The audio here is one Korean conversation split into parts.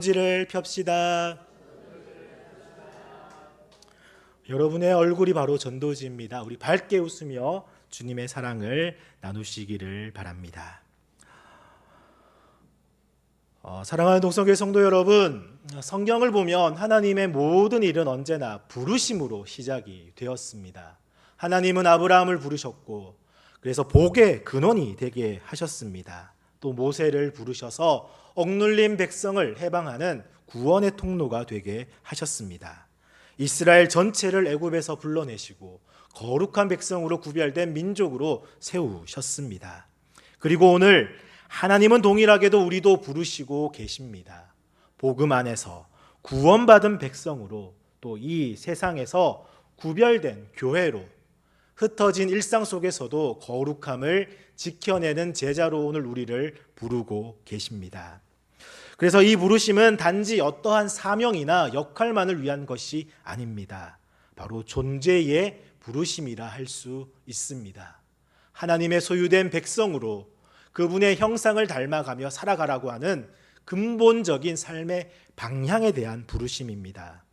지를 펴시다. 여러분의 얼굴이 바로 전도지입니다. 우리 밝게 웃으며 주님의 사랑을 나누시기를 바랍니다. 사랑하는 동성교회 성도 여러분, 성경을 보면 하나님의 모든 일은 언제나 부르심으로 시작이 되었습니다. 하나님은 아브라함을 부르셨고 그래서 복의 근원이 되게 하셨습니다. 또 모세를 부르셔서 억눌린 백성을 해방하는 구원의 통로가 되게 하셨습니다. 이스라엘 전체를 애굽에서 불러내시고 거룩한 백성으로 구별된 민족으로 세우셨습니다. 그리고 오늘 하나님은 동일하게도 우리도 부르시고 계십니다. 복음 안에서 구원받은 백성으로 또 이 세상에서 구별된 교회로 흩어진 일상 속에서도 거룩함을 지켜내는 제자로 오늘 우리를 부르고 계십니다. 그래서 이 부르심은 단지 어떠한 사명이나 역할만을 위한 것이 아닙니다. 바로 존재의 부르심이라 할 수 있습니다. 하나님의 소유된 백성으로 그분의 형상을 닮아가며 살아가라고 하는 근본적인 삶의 방향에 대한 부르심입니다.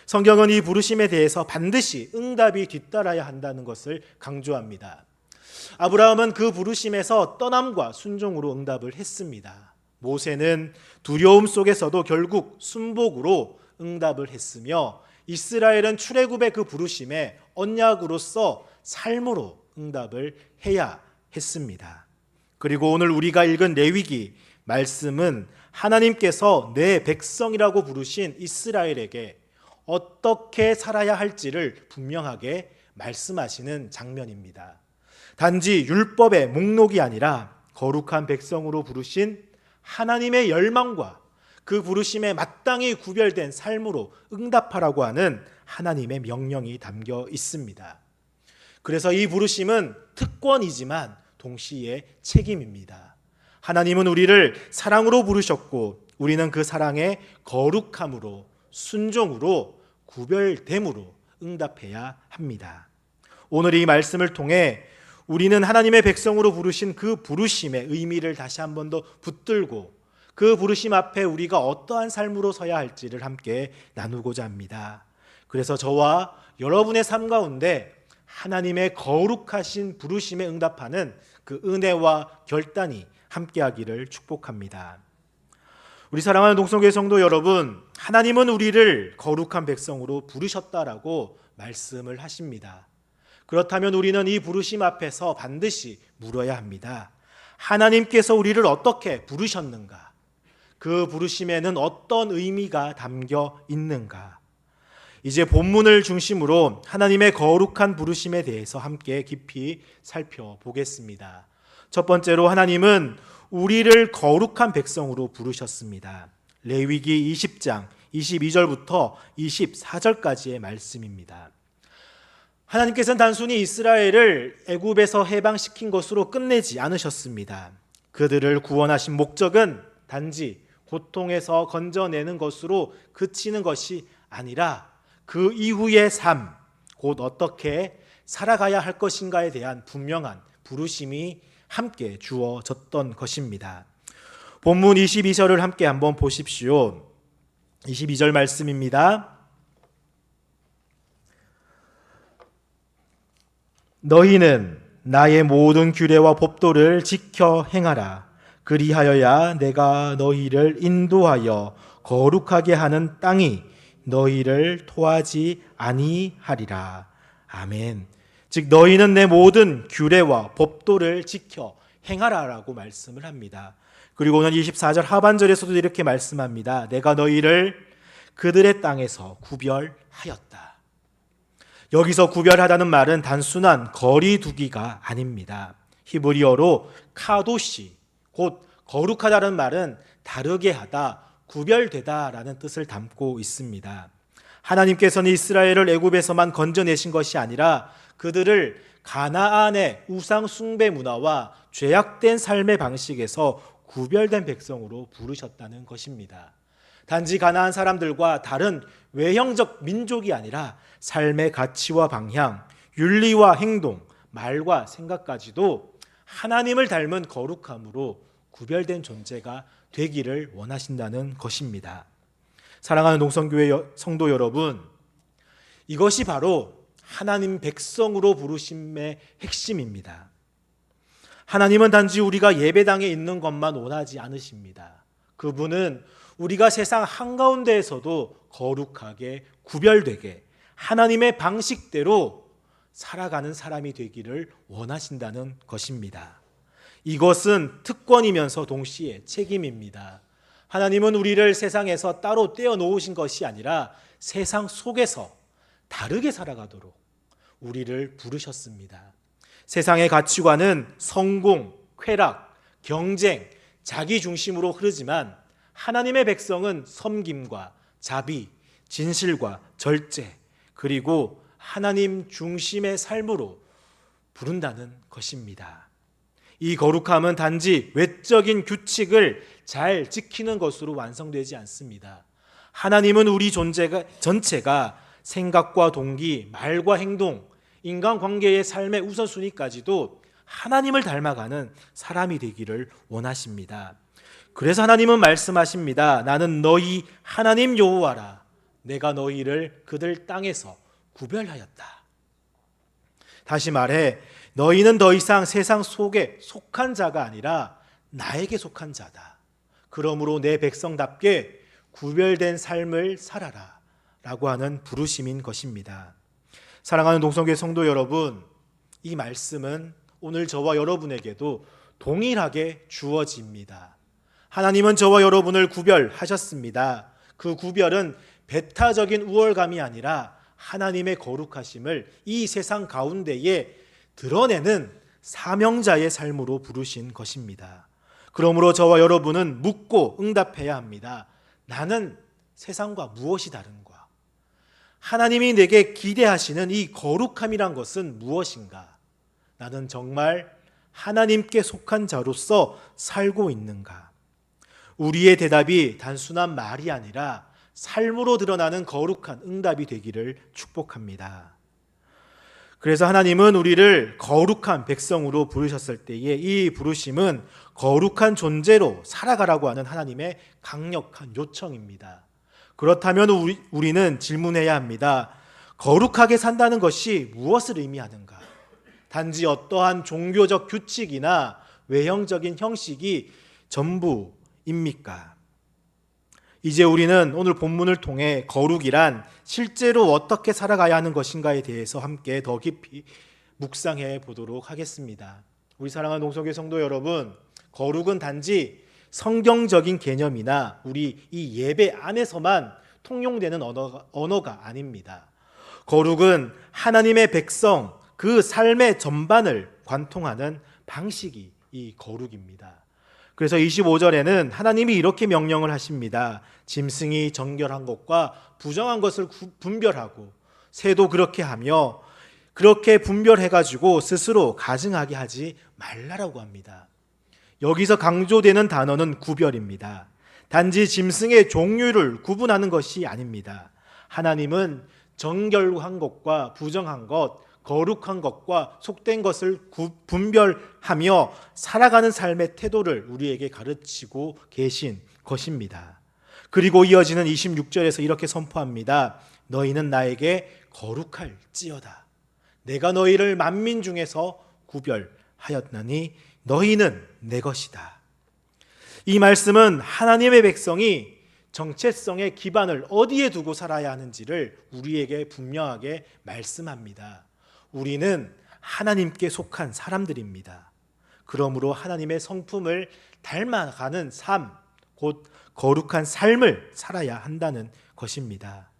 성경은 이 부르심에 대해서 반드시 응답이 뒤따라야 한다는 것을 강조합니다. 아브라함은 그 부르심에서 떠남과 순종으로 응답을 했습니다. 모세는 두려움 속에서도 결국 순복으로 응답을 했으며 이스라엘은 출애굽의 그 부르심에 언약으로서 삶으로 응답을 해야 했습니다. 그리고 오늘 우리가 읽은 레위기 말씀은 하나님께서 내 백성이라고 부르신 이스라엘에게 어떻게 살아야 할지를 분명하게 말씀하시는 장면입니다. 단지 율법의 목록이 아니라 거룩한 백성으로 부르신 하나님의 열망과 그 부르심에 마땅히 구별된 삶으로 응답하라고 하는 하나님의 명령이 담겨 있습니다. 그래서 이 부르심은 특권이지만 동시에 책임입니다. 하나님은 우리를 사랑으로 부르셨고 우리는 그 사랑의 거룩함으로 순종으로 구별됨으로 응답해야 합니다. 오늘 이 말씀을 통해 우리는 하나님의 백성으로 부르신 그 부르심의 의미를 다시 한 번 더 붙들고 그 부르심 앞에 우리가 어떠한 삶으로 서야 할지를 함께 나누고자 합니다. 그래서 저와 여러분의 삶 가운데 하나님의 거룩하신 부르심에 응답하는 그 은혜와 결단이 함께하기를 축복합니다. 우리 사랑하는 동성교회 성도 여러분, 하나님은 우리를 거룩한 백성으로 부르셨다라고 말씀을 하십니다. 그렇다면 우리는 이 부르심 앞에서 반드시 물어야 합니다. 하나님께서 우리를 어떻게 부르셨는가? 그 부르심에는 어떤 의미가 담겨 있는가? 이제 본문을 중심으로 하나님의 거룩한 부르심에 대해서 함께 깊이 살펴보겠습니다. 첫 번째로 하나님은 우리를 거룩한 백성으로 부르셨습니다. 레위기 20장 22절부터 24절까지의 말씀입니다. 하나님께서는 단순히 이스라엘을 애굽에서 해방시킨 것으로 끝내지 않으셨습니다. 그들을 구원하신 목적은 단지 고통에서 건져내는 것으로 그치는 것이 아니라 그 이후의 삶, 곧 어떻게 살아가야 할 것인가에 대한 분명한 부르심이 함께 주어졌던 것입니다. 본문 22절을 함께 한번 보십시오. 22절 말씀입니다. 너희는 나의 모든 규례와 법도를 지켜 행하라. 그리하여야 내가 너희를 인도하여 거룩하게 하는 땅이 너희를 토하지 아니하리라. 아멘. 즉 너희는 내 모든 규례와 법도를 지켜 행하라라고 말씀을 합니다. 그리고 오늘 24절 하반절에서도 이렇게 말씀합니다. 내가 너희를 그들의 땅에서 구별하였다. 여기서 구별하다는 말은 단순한 거리 두기가 아닙니다. 히브리어로 카도시, 곧 거룩하다는 말은 다르게 하다, 구별되다라는 뜻을 담고 있습니다. 하나님께서는 이스라엘을 애굽에서만 건져내신 것이 아니라 그들을 가나안의 우상 숭배 문화와 죄악된 삶의 방식에서 구별된 백성으로 부르셨다는 것입니다. 단지 가나안 사람들과 다른 외형적 민족이 아니라 삶의 가치와 방향, 윤리와 행동, 말과 생각까지도 하나님을 닮은 거룩함으로 구별된 존재가 되기를 원하신다는 것입니다. 사랑하는 농성교회 성도 여러분, 이것이 바로 하나님 백성으로 부르심의 핵심입니다. 하나님은 단지 우리가 예배당에 있는 것만 원하지 않으십니다. 그분은 우리가 세상 한가운데에서도 거룩하게 구별되게 하나님의 방식대로 살아가는 사람이 되기를 원하신다는 것입니다. 이것은 특권이면서 동시에 책임입니다. 하나님은 우리를 세상에서 따로 떼어 놓으신 것이 아니라 세상 속에서 다르게 살아가도록 우리를 부르셨습니다. 세상의 가치관은 성공, 쾌락, 경쟁, 자기 중심으로 흐르지만 하나님의 백성은 섬김과 자비, 진실과 절제, 그리고 하나님 중심의 삶으로 부른다는 것입니다. 이 거룩함은 단지 외적인 규칙을 잘 지키는 것으로 완성되지 않습니다. 하나님은 우리 존재가 전체가 생각과 동기, 말과 행동, 인간관계의 삶의 우선순위까지도 하나님을 닮아가는 사람이 되기를 원하십니다. 그래서 하나님은 말씀하십니다. 나는 너희 하나님 여호와라. 내가 너희를 그들 땅에서 구별하였다. 다시 말해 너희는 더 이상 세상 속에 속한 자가 아니라 나에게 속한 자다. 그러므로 내 백성답게 구별된 삶을 살아라 라고 하는 부르심인 것입니다. 사랑하는 동성교회 성도 여러분, 이 말씀은 오늘 저와 여러분에게도 동일하게 주어집니다. 하나님은 저와 여러분을 구별하셨습니다. 그 구별은 배타적인 우월감이 아니라 하나님의 거룩하심을 이 세상 가운데에 드러내는 사명자의 삶으로 부르신 것입니다. 그러므로 저와 여러분은 묻고 응답해야 합니다. 나는 세상과 무엇이 다른가? 하나님이 내게 기대하시는 이 거룩함이란 것은 무엇인가? 나는 정말 하나님께 속한 자로서 살고 있는가? 우리의 대답이 단순한 말이 아니라 삶으로 드러나는 거룩한 응답이 되기를 축복합니다. 그래서 하나님은 우리를 거룩한 백성으로 부르셨을 때에 이 부르심은 거룩한 존재로 살아가라고 하는 하나님의 강력한 요청입니다. 그렇다면 우리는 질문해야 합니다. 거룩하게 산다는 것이 무엇을 의미하는가? 단지 어떠한 종교적 규칙이나 외형적인 형식이 전부입니까? 이제 우리는 오늘 본문을 통해 거룩이란 실제로 어떻게 살아가야 하는 것인가에 대해서 함께 더 깊이 묵상해 보도록 하겠습니다. 우리 사랑하는 동성교회 성도 여러분, 거룩은 단지 성경적인 개념이나 우리 이 예배 안에서만 통용되는 언어가 아닙니다. 거룩은 하나님의 백성, 그 삶의 전반을 관통하는 방식이 이 거룩입니다. 그래서 25절에는 하나님이 이렇게 명령을 하십니다. 짐승이 정결한 것과 부정한 것을 분별하고 새도 그렇게 하며 그렇게 분별해가지고 스스로 가증하게 하지 말라라고 합니다. 여기서 강조되는 단어는 구별입니다. 단지 짐승의 종류를 구분하는 것이 아닙니다. 하나님은 정결한 것과 부정한 것, 거룩한 것과 속된 것을 분별하며 살아가는 삶의 태도를 우리에게 가르치고 계신 것입니다. 그리고 이어지는 26절에서 이렇게 선포합니다. 너희는 나에게 거룩할지어다. 내가 너희를 만민 중에서 구별하였나니 너희는 내 것이다. 이 말씀은 하나님의 백성이 정체성의 기반을 어디에 두고 살아야 하는지를 우리에게 분명하게 말씀합니다. 우리는 하나님께 속한 사람들입니다. 그러므로 하나님의 성품을 닮아가는 삶, 곧 거룩한 삶을 살아야 한다는 것입니다.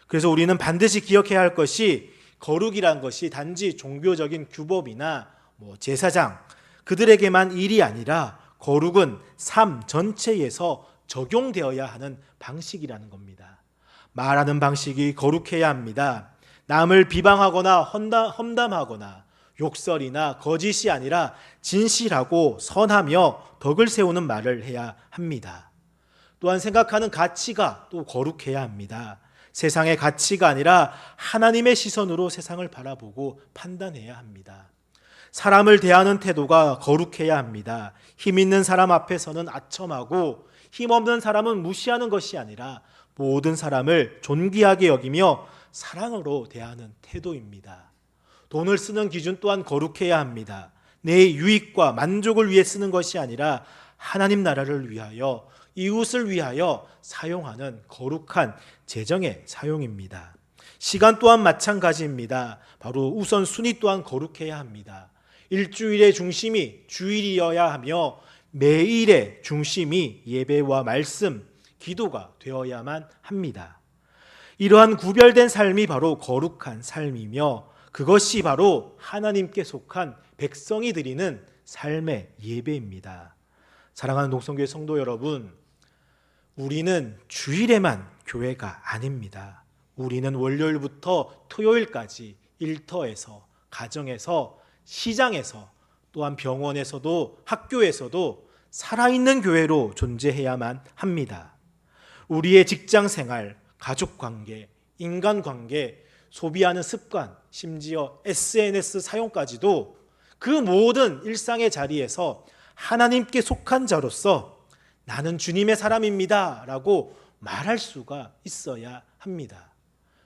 그래서 우리는 반드시 기억해야 할 것이 거룩이란 것이 단지 종교적인 규범이나 제사장 그들에게만 일이 아니라 거룩은 삶 전체에서 적용되어야 하는 방식이라는 겁니다. 말하는 방식이 거룩해야 합니다. 남을 비방하거나 험담하거나 욕설이나 거짓이 아니라 진실하고 선하며 덕을 세우는 말을 해야 합니다. 또한 생각하는 가치가 또 거룩해야 합니다. 세상의 가치가 아니라 하나님의 시선으로 세상을 바라보고 판단해야 합니다. 사람을 대하는 태도가 거룩해야 합니다. 힘 있는 사람 앞에서는 아첨하고 힘없는 사람은 무시하는 것이 아니라 모든 사람을 존귀하게 여기며 사랑으로 대하는 태도입니다. 돈을 쓰는 기준 또한 거룩해야 합니다. 내 유익과 만족을 위해 쓰는 것이 아니라 하나님 나라를 위하여, 이웃을 위하여 사용하는 거룩한 재정의 사용입니다. 시간 또한 마찬가지입니다. 바로 우선순위 또한 거룩해야 합니다. 일주일의 중심이 주일이어야 하며 매일의 중심이 예배와 말씀, 기도가 되어야만 합니다. 이러한 구별된 삶이 바로 거룩한 삶이며 그것이 바로 하나님께 속한 백성이 드리는 삶의 예배입니다. 사랑하는 농성교회 성도 여러분, 우리는 주일에만 교회가 아닙니다. 우리는 월요일부터 토요일까지 일터에서, 가정에서, 시장에서, 또한 병원에서도 학교에서도 살아있는 교회로 존재해야만 합니다. 우리의 직장 생활, 가족 관계, 인간 관계, 소비하는 습관, 심지어 SNS 사용까지도 그 모든 일상의 자리에서 하나님께 속한 자로서 나는 주님의 사람입니다 라고 말할 수가 있어야 합니다.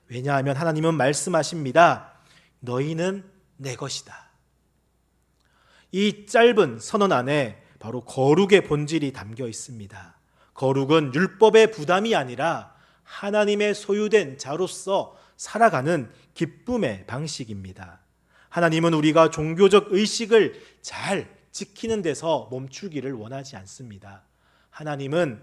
왜냐하면 하나님은 말씀하십니다. 너희는 내 것이다. 이 짧은 선언 안에 바로 거룩의 본질이 담겨 있습니다. 거룩은 율법의 부담이 아니라 하나님의 소유된 자로서 살아가는 기쁨의 방식입니다. 하나님은 우리가 종교적 의식을 잘 지키는 데서 멈추기를 원하지 않습니다. 하나님은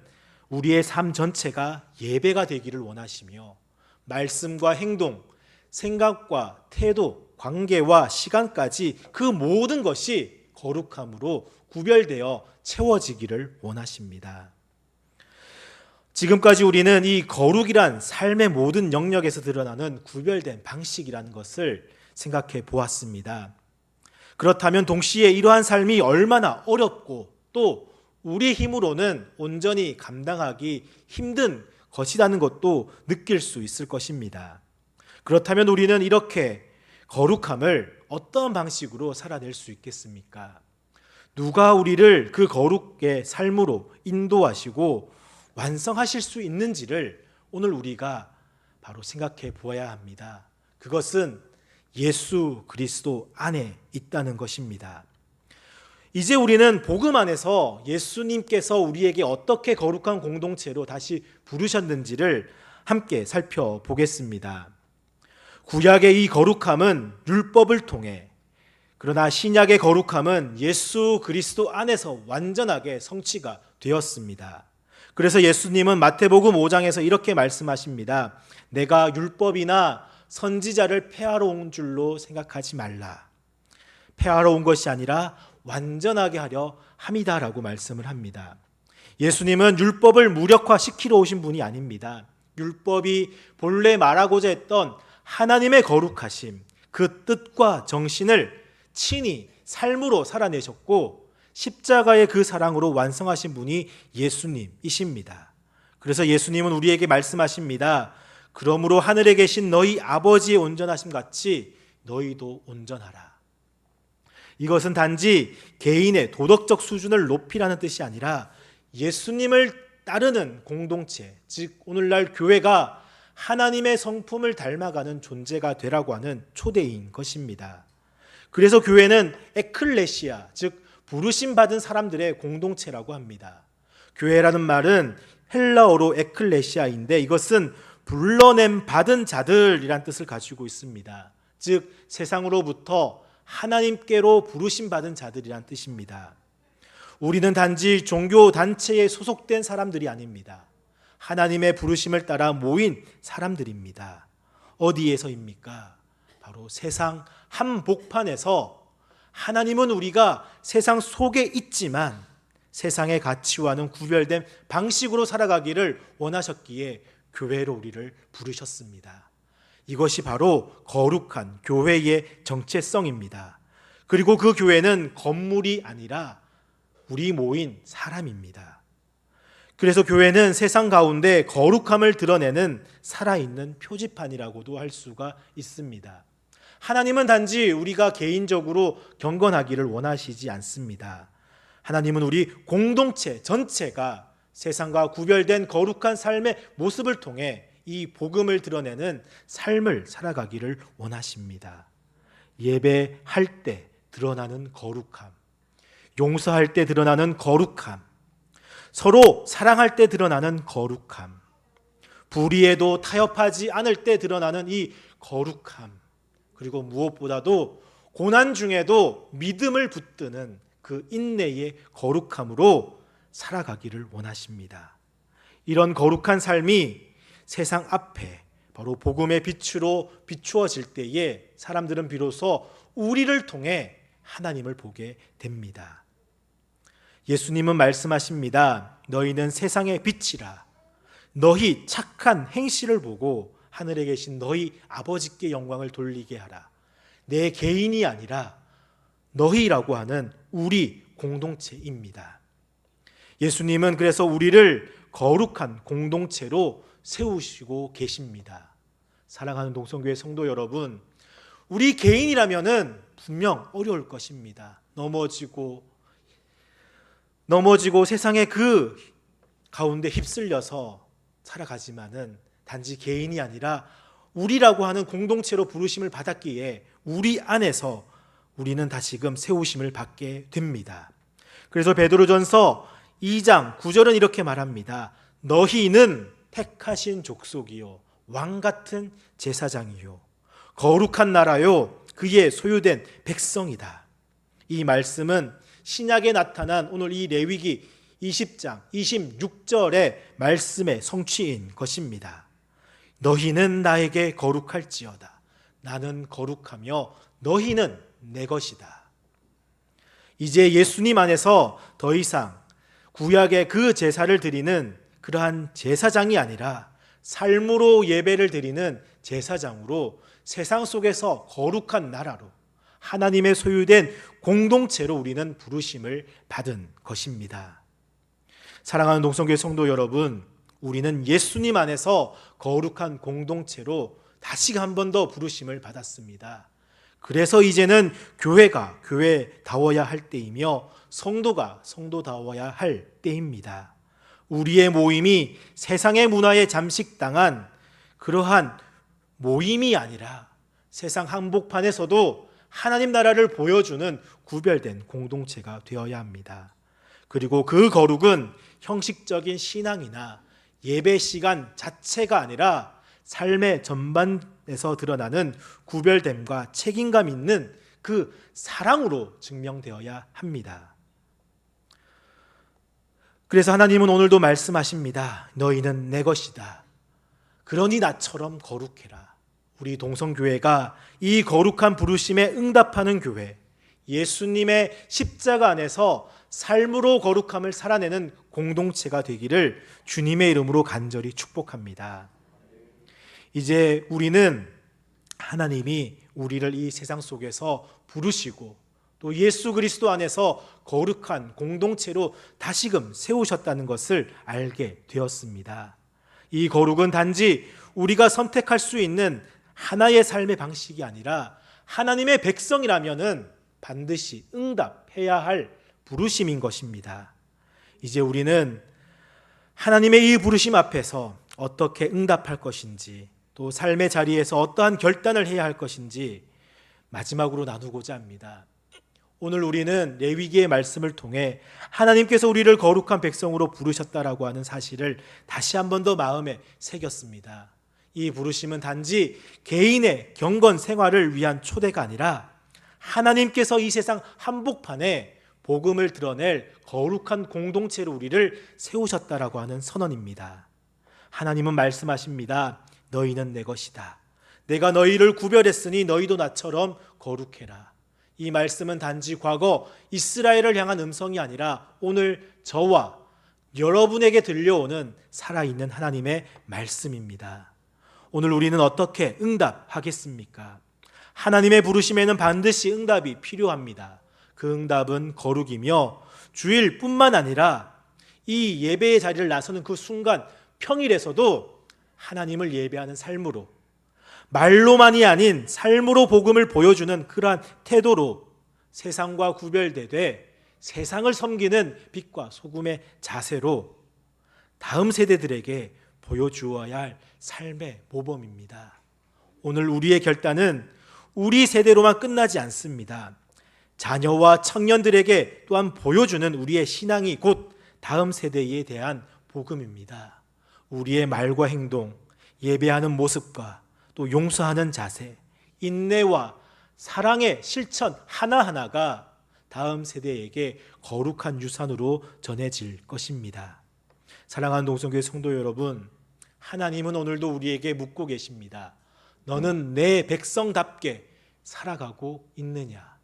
우리의 삶 전체가 예배가 되기를 원하시며 말씀과 행동, 생각과 태도, 관계와 시간까지 그 모든 것이 거룩함으로 구별되어 채워지기를 원하십니다. 지금까지 우리는 이 거룩이란 삶의 모든 영역에서 드러나는 구별된 방식이라는 것을 생각해 보았습니다. 그렇다면 동시에 이러한 삶이 얼마나 어렵고 또 우리 힘으로는 온전히 감당하기 힘든 것이라는 것도 느낄 수 있을 것입니다. 그렇다면 우리는 이렇게 거룩함을 어떤 방식으로 살아낼 수 있겠습니까? 누가 우리를 그 거룩의 삶으로 인도하시고 완성하실 수 있는지를 오늘 우리가 바로 생각해 보아야 합니다. 그것은 예수 그리스도 안에 있다는 것입니다. 이제 우리는 복음 안에서 예수님께서 우리에게 어떻게 거룩한 공동체로 다시 부르셨는지를 함께 살펴보겠습니다. 구약의 이 거룩함은 율법을 통해, 그러나 신약의 거룩함은 예수 그리스도 안에서 완전하게 성취가 되었습니다. 그래서 예수님은 마태복음 5장에서 이렇게 말씀하십니다. 내가 율법이나 선지자를 폐하러 온 줄로 생각하지 말라. 폐하러 온 것이 아니라 완전하게 하려 함이다라고 말씀을 합니다. 예수님은 율법을 무력화시키러 오신 분이 아닙니다. 율법이 본래 말하고자 했던 하나님의 거룩하심, 그 뜻과 정신을 친히 삶으로 살아내셨고 십자가의 그 사랑으로 완성하신 분이 예수님이십니다. 그래서 예수님은 우리에게 말씀하십니다. 그러므로 하늘에 계신 너희 아버지의 온전하심 같이 너희도 온전하라. 이것은 단지 개인의 도덕적 수준을 높이라는 뜻이 아니라 예수님을 따르는 공동체, 즉 오늘날 교회가 하나님의 성품을 닮아가는 존재가 되라고 하는 초대인 것입니다. 그래서 교회는 에클레시아, 즉 부르심 받은 사람들의 공동체라고 합니다. 교회라는 말은 헬라어로 에클레시아인데 이것은 불러냄 받은 자들이란 뜻을 가지고 있습니다. 즉 세상으로부터 하나님께로 부르심 받은 자들이란 뜻입니다. 우리는 단지 종교 단체에 소속된 사람들이 아닙니다. 하나님의 부르심을 따라 모인 사람들입니다. 어디에서입니까? 바로 세상 한복판에서 하나님은 우리가 세상 속에 있지만 세상의 가치와는 구별된 방식으로 살아가기를 원하셨기에 교회로 우리를 부르셨습니다. 이것이 바로 거룩한 교회의 정체성입니다. 그리고 그 교회는 건물이 아니라 우리 모인 사람입니다. 그래서 교회는 세상 가운데 거룩함을 드러내는 살아있는 표지판이라고도 할 수가 있습니다. 하나님은 단지 우리가 개인적으로 경건하기를 원하시지 않습니다. 하나님은 우리 공동체 전체가 세상과 구별된 거룩한 삶의 모습을 통해 이 복음을 드러내는 삶을 살아가기를 원하십니다. 예배할 때 드러나는 거룩함, 용서할 때 드러나는 거룩함, 서로 사랑할 때 드러나는 거룩함, 불의에도 타협하지 않을 때 드러나는 이 거룩함, 그리고 무엇보다도 고난 중에도 믿음을 붙드는 그 인내의 거룩함으로 살아가기를 원하십니다. 이런 거룩한 삶이 세상 앞에 바로 복음의 빛으로 비추어질 때에 사람들은 비로소 우리를 통해 하나님을 보게 됩니다. 예수님은 말씀하십니다. 너희는 세상의 빛이라. 너희 착한 행실을 보고 하늘에 계신 너희 아버지께 영광을 돌리게 하라. 내 개인이 아니라 너희라고 하는 우리 공동체입니다. 예수님은 그래서 우리를 거룩한 공동체로 세우시고 계십니다. 사랑하는 동성교회 성도 여러분, 우리 개인이라면은 분명 어려울 것입니다. 넘어지고 세상의 그 가운데 휩쓸려서 살아가지만은 단지 개인이 아니라 우리라고 하는 공동체로 부르심을 받았기에 우리 안에서 우리는 다시금 세우심을 받게 됩니다. 그래서 베드로전서 2장 9절은 이렇게 말합니다. 너희는 택하신 족속이요 왕같은 제사장이요 거룩한 나라요 그의 소유된 백성이다. 이 말씀은 신약에 나타난 오늘 이 레위기 20장 26절의 말씀의 성취인 것입니다. 너희는 나에게 거룩할지어다. 나는 거룩하며 너희는 내 것이다. 이제 예수님 안에서 더 이상 구약의 그 제사를 드리는 그러한 제사장이 아니라 삶으로 예배를 드리는 제사장으로 세상 속에서 거룩한 나라로 하나님의 소유된 공동체로 우리는 부르심을 받은 것입니다. 사랑하는 동성교회 성도 여러분, 우리는 예수님 안에서 거룩한 공동체로 다시 한 번 더 부르심을 받았습니다. 그래서 이제는 교회가 교회다워야 할 때이며 성도가 성도다워야 할 때입니다. 우리의 모임이 세상의 문화에 잠식당한 그러한 모임이 아니라 세상 한복판에서도 하나님 나라를 보여주는 구별된 공동체가 되어야 합니다. 그리고 그 거룩은 형식적인 신앙이나 예배 시간 자체가 아니라 삶의 전반에서 드러나는 구별됨과 책임감 있는 그 사랑으로 증명되어야 합니다. 그래서 하나님은 오늘도 말씀하십니다. 너희는 내 것이다. 그러니 나처럼 거룩해라. 우리 동성교회가 이 거룩한 부르심에 응답하는 교회, 예수님의 십자가 안에서 삶으로 거룩함을 살아내는 공동체가 되기를 주님의 이름으로 간절히 축복합니다. 이제 우리는 하나님이 우리를 이 세상 속에서 부르시고 또 예수 그리스도 안에서 거룩한 공동체로 다시금 세우셨다는 것을 알게 되었습니다. 이 거룩은 단지 우리가 선택할 수 있는 하나의 삶의 방식이 아니라 하나님의 백성이라면은 반드시 응답해야 할 부르심인 것입니다. 이제 우리는 하나님의 이 부르심 앞에서 어떻게 응답할 것인지, 또 삶의 자리에서 어떠한 결단을 해야 할 것인지 마지막으로 나누고자 합니다. 오늘 우리는 레위기의 말씀을 통해 하나님께서 우리를 거룩한 백성으로 부르셨다라고 하는 사실을 다시 한 번 더 마음에 새겼습니다. 이 부르심은 단지 개인의 경건 생활을 위한 초대가 아니라 하나님께서 이 세상 한복판에 복음을 드러낼 거룩한 공동체로 우리를 세우셨다라고 하는 선언입니다. 하나님은 말씀하십니다. 너희는 내 것이다. 내가 너희를 구별했으니 너희도 나처럼 거룩해라. 이 말씀은 단지 과거 이스라엘을 향한 음성이 아니라 오늘 저와 여러분에게 들려오는 살아있는 하나님의 말씀입니다. 오늘 우리는 어떻게 응답하겠습니까? 하나님의 부르심에는 반드시 응답이 필요합니다. 그 응답은 거룩이며 주일뿐만 아니라 이 예배의 자리를 나서는 그 순간 평일에서도 하나님을 예배하는 삶으로, 말로만이 아닌 삶으로 복음을 보여주는 그러한 태도로 세상과 구별되되 세상을 섬기는 빛과 소금의 자세로 다음 세대들에게 보여주어야 할 삶의 모범입니다. 오늘 우리의 결단은 우리 세대로만 끝나지 않습니다. 자녀와 청년들에게 또한 보여주는 우리의 신앙이 곧 다음 세대에 대한 복음입니다. 우리의 말과 행동, 예배하는 모습과 또 용서하는 자세, 인내와 사랑의 실천 하나하나가 다음 세대에게 거룩한 유산으로 전해질 것입니다. 사랑하는 동성교회 성도 여러분, 하나님은 오늘도 우리에게 묻고 계십니다. 너는 내 백성답게 살아가고 있느냐?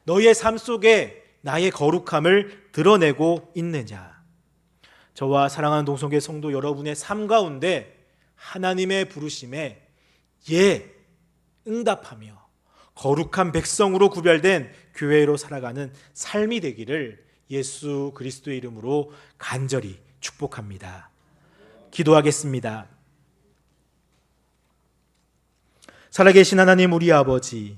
너의 삶 속에 나의 거룩함을 드러내고 있느냐? 저와 사랑하는 동성교회 성도 여러분의 삶 가운데 하나님의 부르심에 응답하며 거룩한 백성으로 구별된 교회로 살아가는 삶이 되기를 예수 그리스도의 이름으로 간절히 축복합니다. 기도하겠습니다. 살아계신 하나님 우리 아버지,